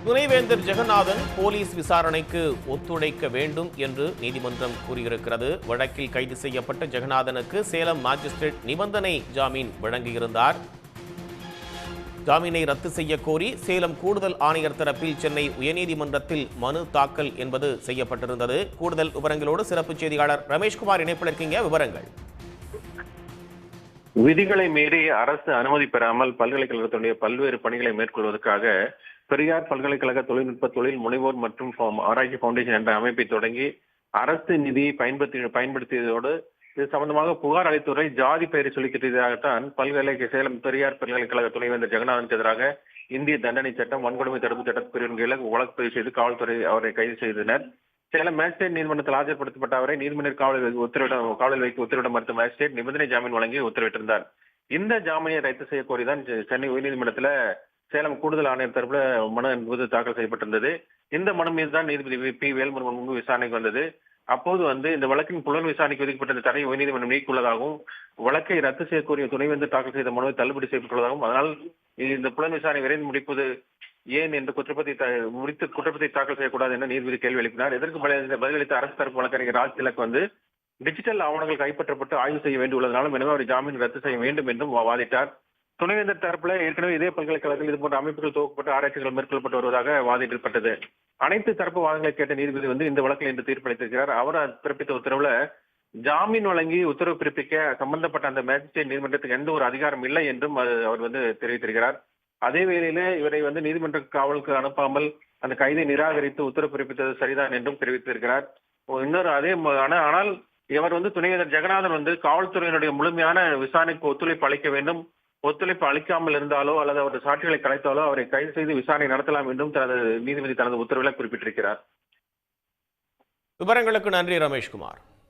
துணைவேந்தர் ஜெகநாதன் போலீஸ் விசாரணைக்கு ஒத்துழைக்க வேண்டும் என்று நீதிமன்றம் கூறியிருக்கிறது. வழக்கில் கைது செய்யப்பட்ட ஜெகநாதனுக்கு சேலம் மாஜிஸ்ட்ரேட் நிபந்தனை ஜாமீன் வழங்கியிருந்தார். ஜாமீனை ரத்து செய்ய கோரி சேலம் கூடுதல் ஆணையர் தரப்பில் சென்னை உயர்நீதிமன்றத்தில் மனு தாக்கல் என்பது செய்யப்பட்டிருந்தது. கூடுதல் விவரங்களோடு சிறப்பு செய்தியாளர் ரமேஷ்குமார் இணைப்பில் இருக்கீங்க. விவரங்கள். விதிகளை மீறி அரசு அனுமதி பெறாமல் பல்கலைக்கழகத்துடைய பல்வேறு பணிகளை மேற்கொள்வதற்காக பெரியார் பல்கலைக்கழக தொழில்நுட்ப தொழில் முனைவோர் மற்றும் ஆராய்ச்சி பவுண்டேஷன் என்ற அமைப்பை தொடங்கி அரசு நிதியை பயன்படுத்தியதோடு இது சம்பந்தமாக புகார் அளித்துறை ஜாதி பெயரை சொல்லிக்கிட்டதாகத்தான் சேலம் பெரியார் பல்கலைக்கழக துணைவேந்தர் ஜெகநாதனுக்கு எதிராக இந்திய தண்டனை சட்டம் வன்கொடுமை தடுப்பு சட்டப்பிரிவின் கீழ் வழக்கு பதிவு செய்து காவல்துறை அவரை கைது செய்தனர். சேலம் மேஜிஸ்ட்ரேட் நீதிமன்றத்தில் ஆஜர்படுத்தப்பட்ட அவரை நீதிமன்ற காவலில் வைக்க உத்தரவிட மறுத்த மேஜிஸ்ட்ரேட் நிபந்தனை ஜாமீன் வழங்கி உத்தரவிட்டிருந்தார். இந்த ஜாமீனை ரத்து செய்ய கோரிதான் சென்னை உயர்நீதிமன்றத்தில் சேலம் கூடுதல் ஆணையர் தரப்புல மனு என்பது தாக்கல் செய்யப்பட்டிருந்தது. இந்த மனு மீதுதான் நீதிபதி பி வேல்முருகன் முன்பு விசாரணைக்கு வந்தது. அப்போது இந்த வழக்கின் புலன் விசாரணைக்கு ஒதுக்கப்பட்ட தடை உயர்நீதிமன்றம் நீக்கியுள்ளதாகவும் வழக்கை ரத்து செய்யக்கூடிய துணைவேந்தர் தாக்கல் செய்த மனுவை தள்ளுபடி செய்யப்பட்டுள்ளதாகவும் அதனால் இந்த புலன் விசாரணை விரைந்து முடிப்பது ஏன் என்று குற்றப்பத்திரிகை தாக்கல் செய்யக்கூடாது என நீதிபதி கேள்வி எழுப்பினார். இதற்கு பதிலளித்த அரசு தரப்பு வழக்கறிஞர் ராஜ் திலக் டிஜிட்டல் ஆவணங்கள் கைப்பற்றப்பட்டு ஆய்வு செய்ய வேண்டியுள்ளதாலும் எனவே அவர் ஜாமீன் ரத்து செய்ய வேண்டும் என்றும் வாதிட்டார். துணைவேந்தர் தரப்புல ஏற்கனவே இதே பல்கலைக்கழகத்தில் இது போன்ற அமைப்புகள் துவக்கப்பட்டு ஆராய்ச்சிகள் மேற்கொள்ளப்பட்டு வருவதாக வாதிடப்பட்டது. அனைத்து தரப்பு வாதங்களை கேட்ட நீதிபதி இந்த வழக்கில் இன்று தீர்ப்பளித்திருக்கிறார். அவர் பிறப்பித்த உத்தரவுல ஜாமீன் வழங்கி உத்தரவு பிறப்பிக்க சம்பந்தப்பட்ட அந்த மேஜிஸ்ட்ரேட் நீதிமன்றத்துக்கு எந்த ஒரு அதிகாரம் இல்லை என்றும் அவர் தெரிவித்திருக்கிறார். அதே வேளையில இவரை நீதிமன்ற காவலுக்கு அனுப்பாமல் அந்த கைதை நிராகரித்து உத்தரவு பிறப்பித்தது சரிதான் என்றும் தெரிவித்திருக்கிறார். இன்னொரு ஆனால் இவர் துணைவேந்தர் ஜெகநாதன் காவல்துறையினுடைய முழுமையான விசாரணைக்கு ஒத்துழைப்பு அளிக்க வேண்டும். ஒத்துழைப்பு அளிக்காமல் இருந்தாலோ அல்லது அவருடைய சாட்சிகளை கலைத்தாலோ அவரை கைது செய்து விசாரணை நடத்தலாம் என்றும் நீதிபதி தனது உத்தரவில் குறிப்பிட்டிருக்கிறார். விவரங்களுக்கு நன்றி ரமேஷ்குமார்.